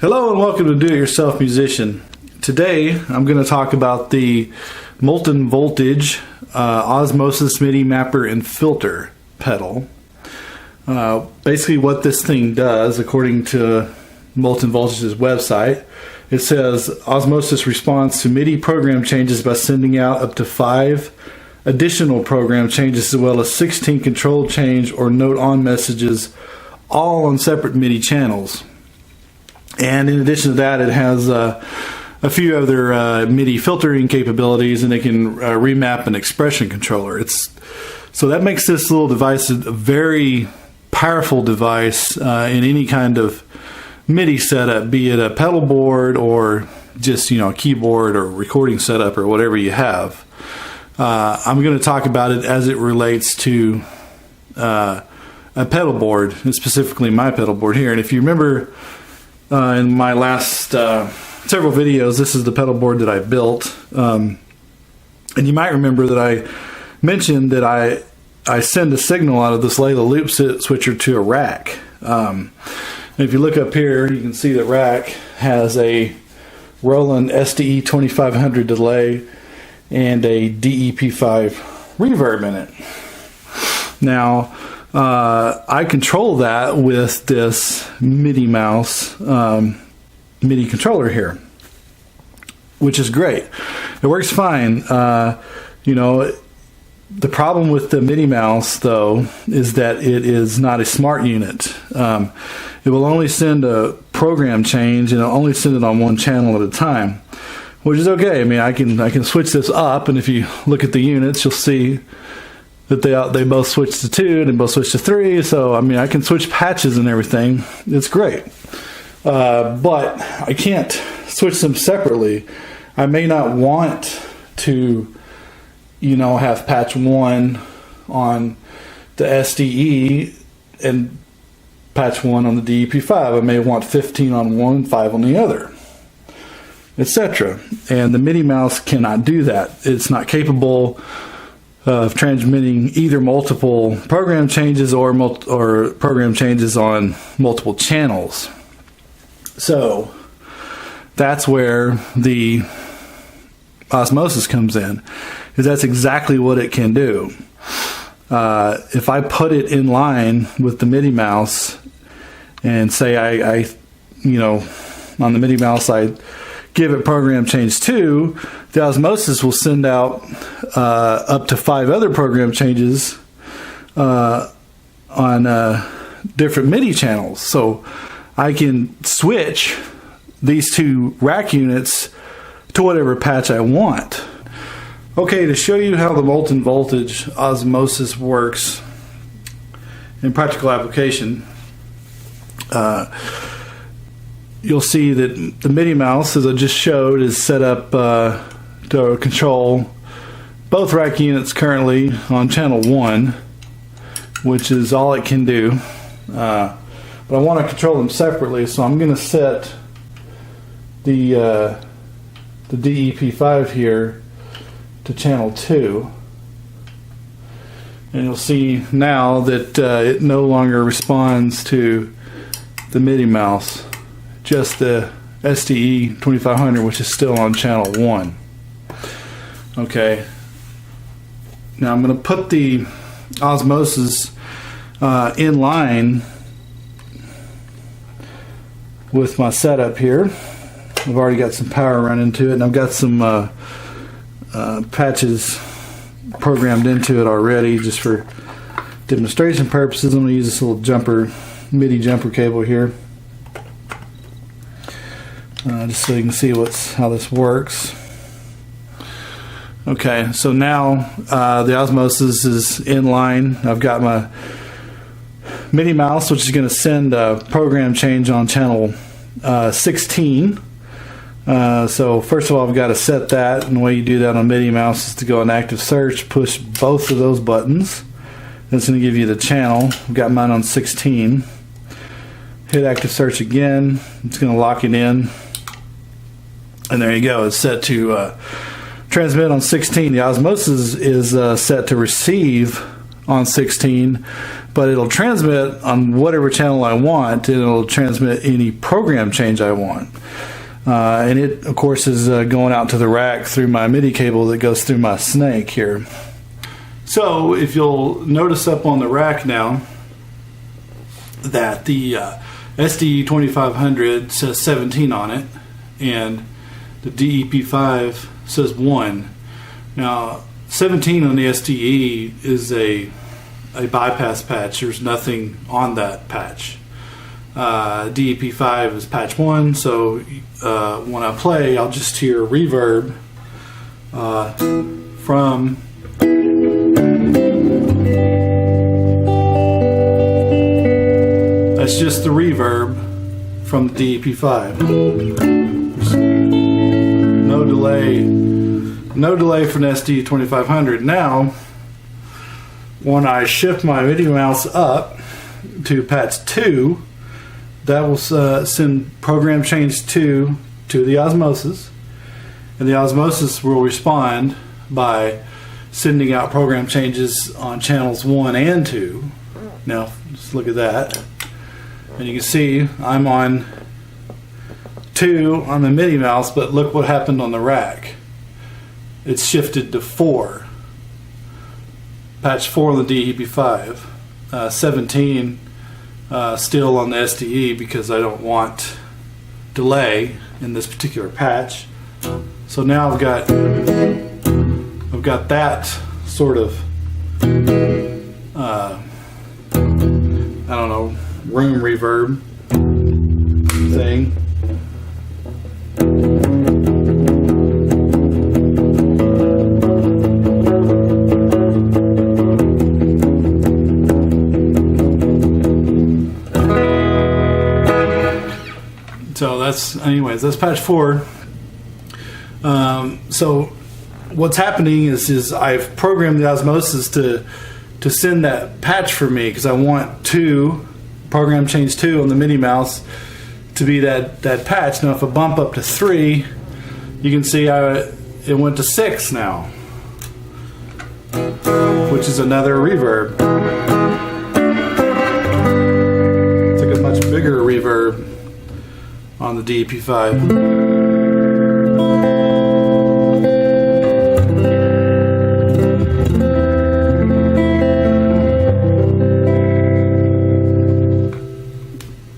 Hello and welcome to Do It Yourself Musician. Today I'm going to talk about the Molten Voltage Osmosis MIDI Mapper and Filter pedal. Basically what this thing does, according to Molten Voltage's website, it says Osmosis responds to MIDI program changes by sending out up to 5 additional program changes as well as 16 control change or note on messages, all on separate MIDI channels. And in addition to that, it has a few other MIDI filtering capabilities, and it can remap an expression controller. So that makes this little device a very powerful device in any kind of MIDI setup, be it a pedal board or just a keyboard or recording setup or whatever you have. I'm going to talk about it as it relates to a pedal board, and specifically my pedal board here. And if you remember, in my last several videos, this is the pedal board that I built. And you might remember that I mentioned that I send a signal out of this ladle loop switcher to a rack. And if you look up here, you can see that rack has a Roland SDE 2500 delay and a DEP5 reverb in it. Now, I control that with this MIDI Mouse MIDI controller here, which is great. It works fine. The problem with the MIDI Mouse, though, is that it is not a smart unit. It will only send a program change, and it'll only send it on one channel at a time, which is okay. I mean, I can switch this up, and if you look at the units, you'll see that they both switch to 2 and they both switch to 3. So I mean, I can switch patches and everything. It's great, but I can't switch them separately. I may not want to, have patch 1 on the SDE and patch 1 on the DEP5. I may want 15 on one, 5 on the other, etc. And the MIDI Mouse cannot do that. It's not capable of transmitting either multiple program changes or program changes on multiple channels. So that's where the Osmosis comes in, because that's exactly what it can do. If I put it in line with the MIDI Mouse and say I on the MIDI Mouse I give it program change 2, the Osmosis will send out up to 5 other program changes on different MIDI channels. So I can switch these 2 rack units to whatever patch I want. Okay, to show you how the Molten Voltage Osmosis works in practical application, you'll see that the MIDI Mouse, as I just showed, is set up to control both rack units currently on channel 1, which is all it can do. But I want to control them separately, so I'm going to set the DEP5 here to channel 2. And you'll see now that it no longer responds to the MIDI Mouse, just the SDE 2500, which is still on channel 1. Okay, now I'm going to put the Osmosis in line with my setup here. I've already got some power running to it, and I've got some patches programmed into it already just for demonstration purposes. I'm going to use this little MIDI jumper cable here. Just so you can see how this works. Okay, so now the Osmosis is in line. I've got my MIDI Mouse, which is going to send a program change on channel 16. So first of all, I've got to set that, and the way you do that on MIDI Mouse is to go in Active Search, push both of those buttons. That's going to give you the channel. I've got mine on 16. Hit Active Search again. It's going to lock it in. And there you go. It's set to transmit on 16. The Osmosis is set to receive on 16, but it'll transmit on whatever channel I want, and it'll transmit any program change I want. And it, of course, is going out to the rack through my MIDI cable that goes through my snake here. So if you'll notice up on the rack now that the SDE2500 says 17 on it, and the DEP5 says 1. Now, 17 on the SDE is a bypass patch. There's nothing on that patch. DEP5 is patch 1, so when I play, I'll just hear reverb from that's just the reverb from the DEP5. No delay from the SDE2500. Now, when I shift my MIDI mouse up to patch 2, that will send program change 2 to the Osmosis, and the Osmosis will respond by sending out program changes on channels 1 and 2. Now, just look at that. And you can see I'm on 2 on the MIDI mouse, but look what happened on the rack. It's shifted to 4. Patch 4 on the DEP5. 17 still on the SDE because I don't want delay in this particular patch. So now I've got that sort of I don't know, room reverb thing. So that's patch 4. So what's happening is I've programmed the Osmosis to send that patch for me because I want 2 program change 2 on the MIDI mouse to be that patch. Now if I bump up to 3, you can see it went to 6 now, which is another reverb. It's like a much bigger reverb on the DEP5.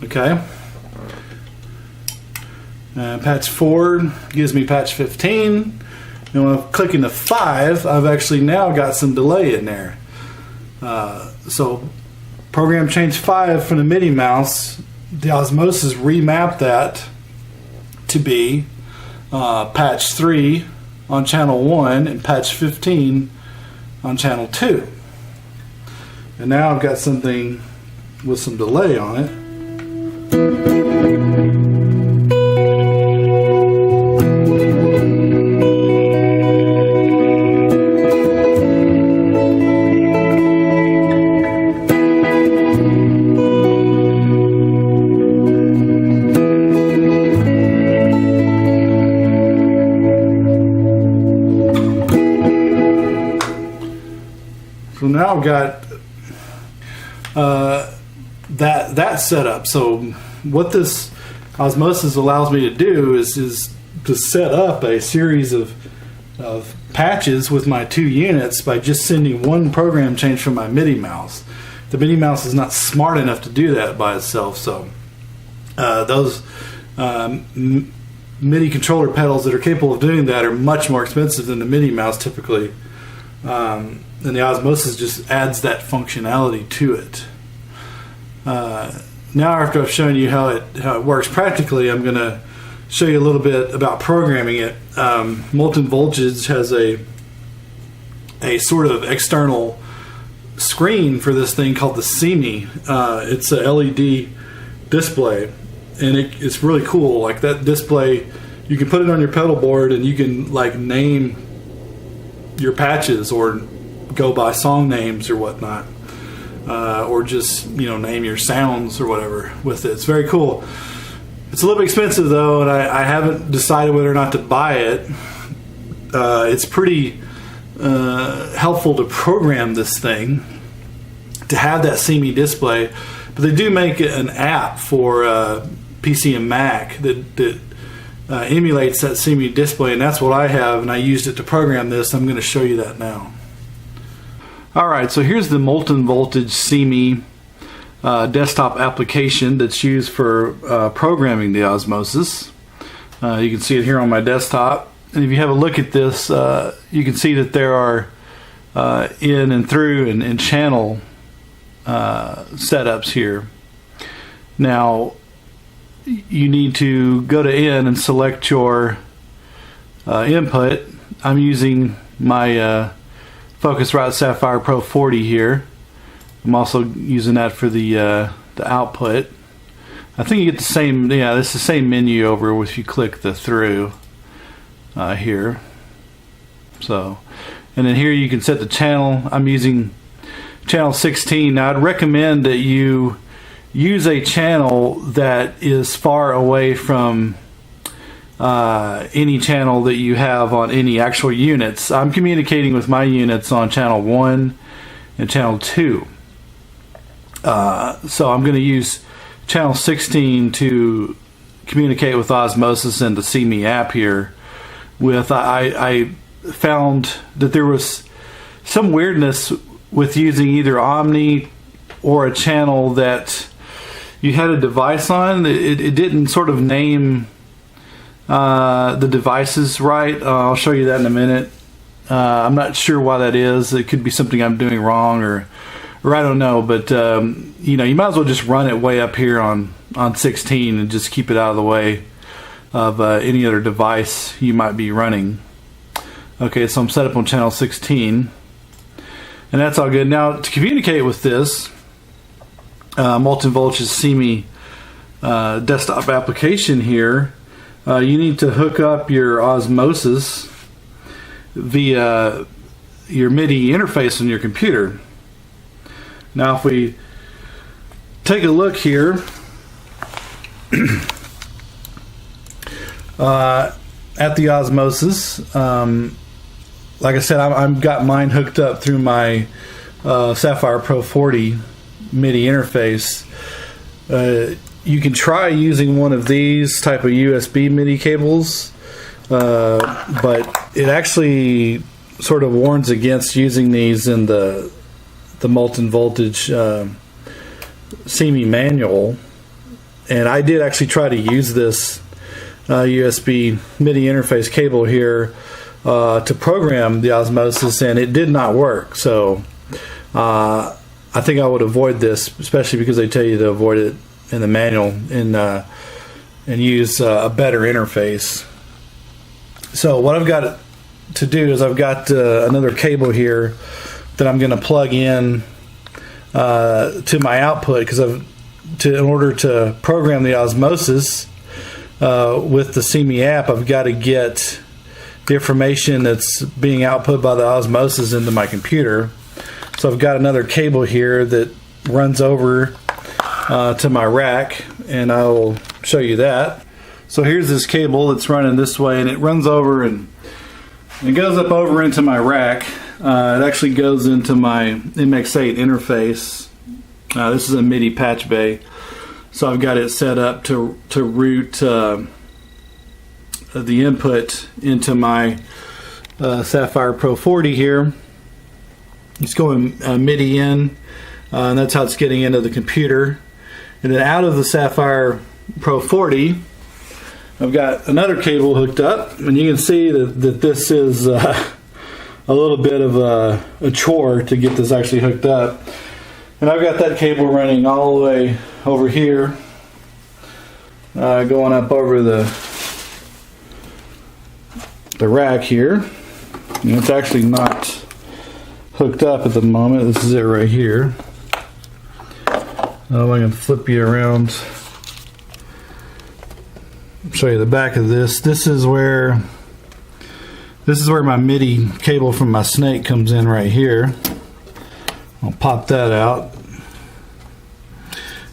Okay. Patch 4 gives me patch 15. And when I'm clicking the 5, I've actually now got some delay in there. So program change 5 from the MIDI mouse, the Osmosis remapped that to be patch 3 on channel 1 and patch 15 on channel 2. And now I've got something with some delay on it. So now I've got that set up. So what this Osmosis allows me to do is to set up a series of patches with my 2 units by just sending one program change from my MIDI mouse. The MIDI mouse is not smart enough to do that by itself, so those MIDI controller pedals that are capable of doing that are much more expensive than the MIDI mouse typically. And the Osmosis just adds that functionality to it. Now after I've shown you how it works practically, I'm going to show you a little bit about programming it. Molten Voltage has a sort of external screen for this thing called the Simi. It's a LED display, and it's really cool. Like that display, you can put it on your pedal board and you can like name your patches or go by song names or whatnot, or just name your sounds or whatever with it. It's very cool. It's a little bit expensive though, and I haven't decided whether or not to buy it. It's pretty helpful to program this thing to have that Simi display, but they do make an app for PC and Mac that emulates that Simi display, and that's what I have, and I used it to program this. I'm going to show you that now. Alright, so here's the Molten Voltage Simi desktop application that's used for programming the Osmosis. You can see it here on my desktop, and if you have a look at this, you can see that there are in and through and channel setups here. Now you need to go to in and select your input. I'm using my Focusrite Sapphire Pro 40 here. I'm also using that for the output. I think you get the same, yeah, it's the same menu over if you click the through here. So, and then here you can set the channel. I'm using channel 16. Now I'd recommend that you use a channel that is far away from any channel that you have on any actual units. I'm communicating with my units on channel 1 and channel 2. So I'm going to use channel 16 to communicate with Osmosis and the Simi app here. I found that there was some weirdness with using either Omni or a channel that you had a device on. It didn't sort of name the devices right. I'll show you that in a minute. I'm not sure why that is. It could be something I'm doing wrong, or I don't know. But you know, you might as well just run it way up here on 16 and just keep it out of the way of any other device you might be running. Okay, so I'm set up on channel 16, and that's all good. Now to communicate with this Molten Voltage Simi desktop application here, you need to hook up your Osmosis via your MIDI interface on your computer. Now if we take a look here at the Osmosis, like I said, I've got mine hooked up through my Sapphire Pro 40 MIDI interface. You can try using one of these type of USB MIDI cables, but it actually sort of warns against using these in the Molten Voltage Simi manual. And I did actually try to use this USB MIDI interface cable here to program the Osmosis, and it did not work. So I think I would avoid this, especially because they tell you to avoid it in the manual and use a better interface. So what I've got to do is I've got another cable here that I'm going to plug in to my output, because in order to program the Osmosis with the Simi app, I've got to get the information that's being output by the Osmosis into my computer. So I've got another cable here that runs over to my rack, and I will show you that. So here's this cable that's running this way, and it runs over and it goes up over into my rack. It actually goes into my MX8 interface. This is a MIDI patch bay, so I've got it set up to route the input into my Sapphire Pro 40 here. It's going MIDI in, and that's how it's getting into the computer. And then out of the Sapphire Pro 40, I've got another cable hooked up, and you can see that this is a little bit of a chore to get this actually hooked up. And I've got that cable running all the way over here, going up over the rack here. And it's actually not hooked up at the moment. This is it right here. I can flip you around, show you the back of this. This is where my MIDI cable from my Snake comes in right here. I'll pop that out.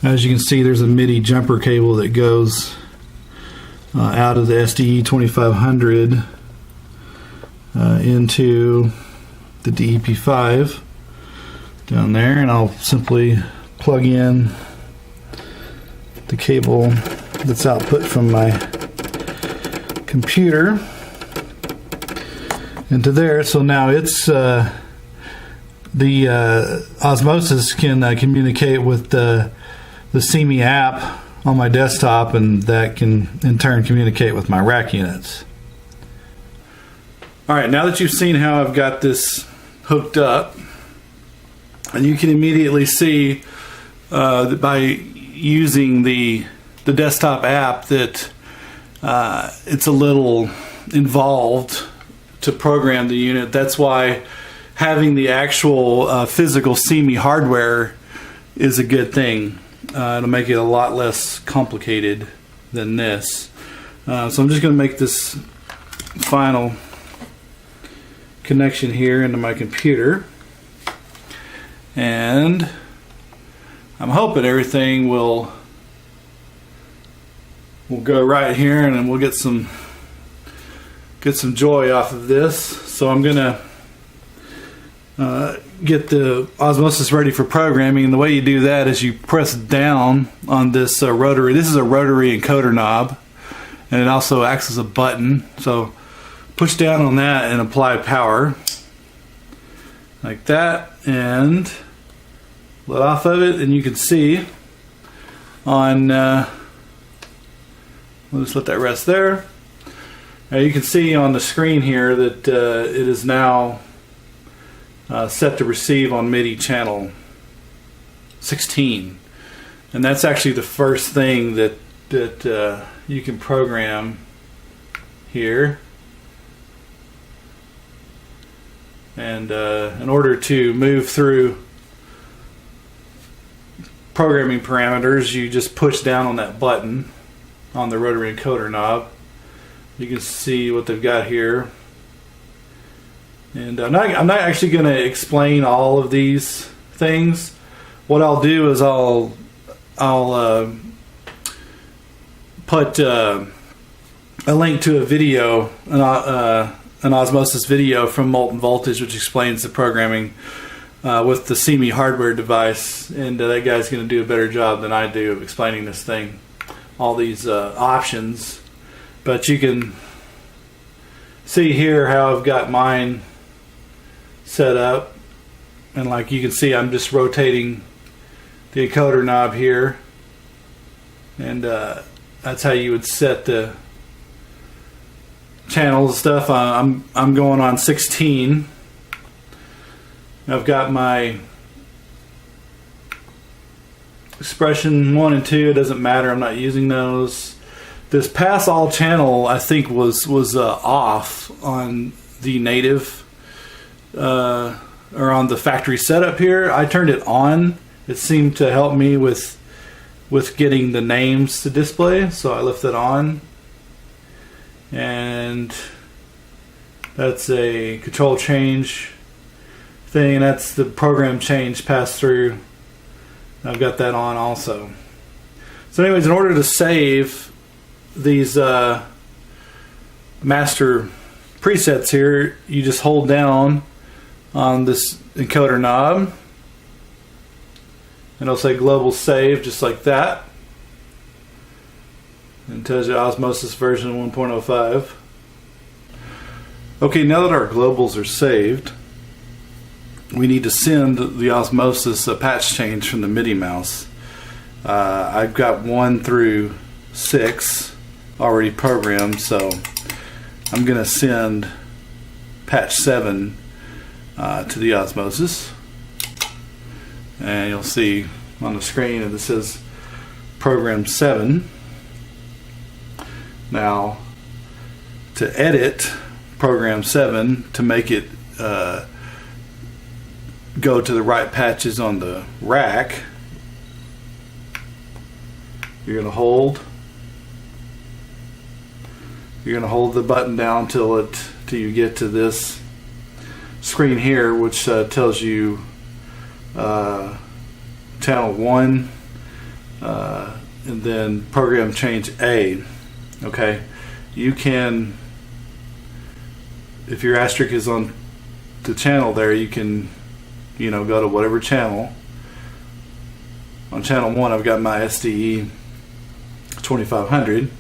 As you can see, there's a MIDI jumper cable that goes out of the SDE 2500 into the DEP5. down there, and I'll simply plug in the cable that's output from my computer into there. So now it's the Osmosis can communicate with the Simi app on my desktop, and that can in turn communicate with my rack units. Alright, now that you've seen how I've got this hooked up, and you can immediately see that by using the desktop app that it's a little involved to program the unit. That's why having the actual physical Simi hardware is a good thing. It'll make it a lot less complicated than this. So I'm just going to make this final connection here into my computer, and I'm hoping everything will go right here, and then we'll get some joy off of this. So I'm gonna get the Osmosis ready for programming, and the way you do that is you press down on this rotary. This is a rotary encoder knob, and it also acts as a button. So push down on that and apply power like that, and let off of it, and you can see on we'll just let that rest there. Now you can see on the screen here that it is now set to receive on MIDI channel 16, and that's actually the first thing that you can program here. And in order to move through programming parameters, you just push down on that button on the rotary encoder knob. You can see what they've got here. And I'm not actually going to explain all of these things. What I'll do is I'll put a link to a video, an Osmosis video from Molten Voltage, which explains the programming with the Simi hardware device, and that guy's going to do a better job than I do of explaining this thing, all these options. But you can see here how I've got mine set up, and like you can see, I'm just rotating the encoder knob here, and that's how you would set the channels and stuff. I'm going on 16. I've got my expression 1 and 2. It doesn't matter, I'm not using those. This pass all channel I think was off on the native or on the factory setup here. I turned it on. It seemed to help me with getting the names to display, so I left it on. And that's a control change thing. That's the program change pass through. I've got that on also. So anyways, in order to save these master presets here, you just hold down on this encoder knob, and it'll say global save, just like that. And tells you Osmosis version 1.05. Okay, now that our globals are saved, we need to send the Osmosis a patch change from the MIDI Mouse. I've got 1 through 6 already programmed, so I'm going to send patch 7 to the Osmosis. And you'll see on the screen that it says program 7. Now, to edit program 7 to make it go to the right patches on the rack, you're going to hold the button down till you get to this screen here, which tells you channel 1 and then program change A. Okay, you can, if your asterisk is on the channel there, you can go to whatever channel. On channel 1 I've got my SDE 2500,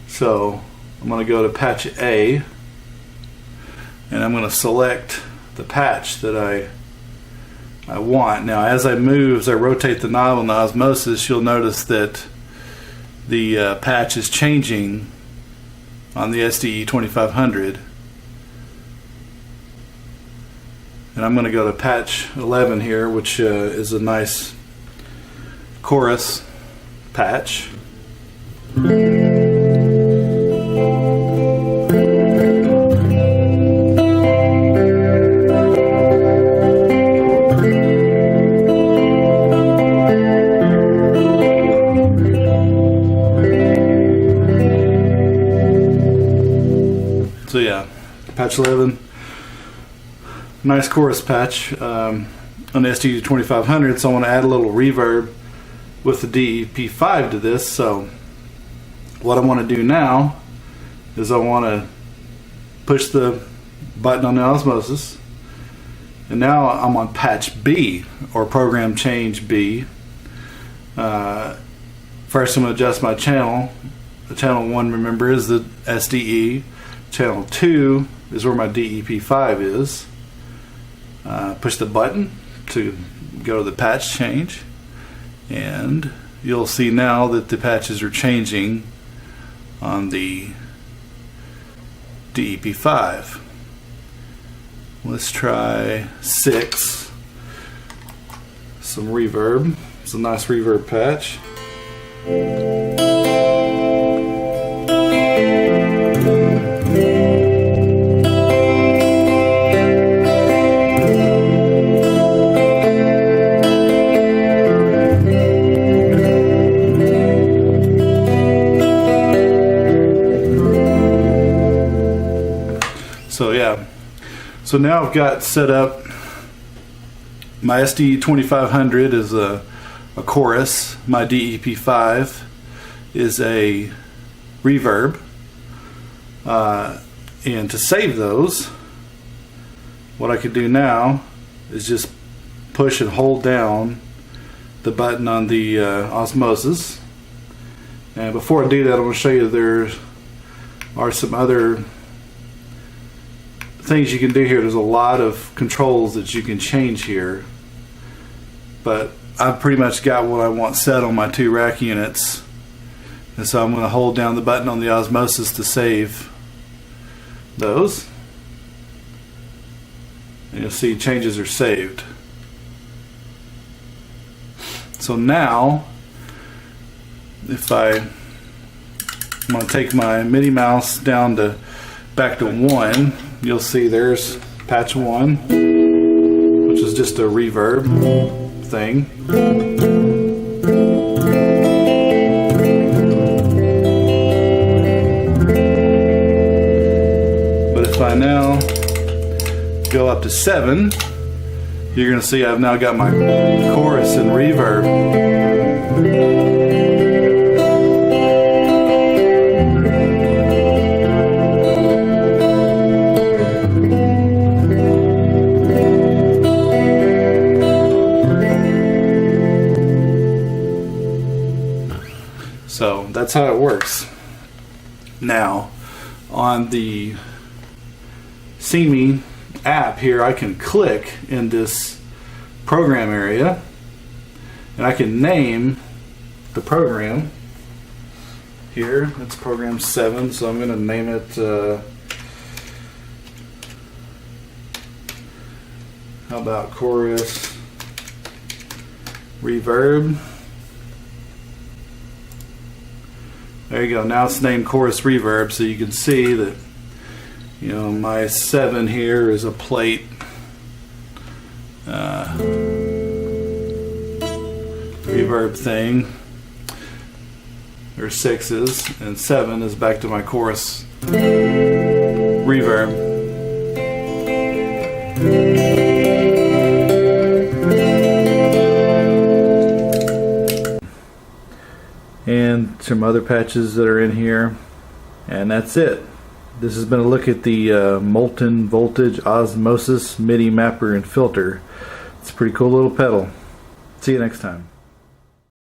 so I'm going to go to patch A, and I'm going to select the patch that I want. Now as I rotate the knob on the Osmosis, you'll notice that the patch is changing on the SDE 2500, and I'm going to go to patch 11 here, which is a nice chorus patch. So yeah, patch 11, nice chorus patch on the SDE 2500. So I want to add a little reverb with the DEP5 to this. So what I want to do now is I want to push the button on the Osmosis, and now I'm on patch B, or program change B. First I'm going to adjust my channel. The channel 1, remember, is the SDE. Channel 2 is where my DEP5 is. Push the button to go to the patch change, and you'll see now that the patches are changing on the DEP5. Let's try 6. Some reverb. It's a nice reverb patch. So yeah, so now I've got set up my SDE 2500 is a chorus, my DEP5 is a reverb, and to save those, what I could do now is just push and hold down the button on the Osmosis. And before I do that, I'm going to show you there are some other things you can do here. There's a lot of controls that you can change here, but I've pretty much got what I want set on my 2 rack units, and so I'm going to hold down the button on the Osmosis to save those, and you'll see changes are saved. So now if I'm going to take my MIDI mouse down to back to 1, you'll see there's patch 1, which is just a reverb thing. But if I now go up to 7, you're going to see I've now got my chorus and reverb. So that's how it works. Now on the Simi app here, I can click in this program area and I can name the program here. It's program 7, so I'm going to name it how about chorus reverb. There you go. Now it's named chorus reverb, so you can see that, you know, my 7 here is a plate reverb thing. There's 6s, and 7 is back to my chorus reverb. And some other patches that are in here, and that's it. This has been a look at the Molten Voltage Osmosis MIDI Mapper and Filter. It's a pretty cool little pedal. See you next time.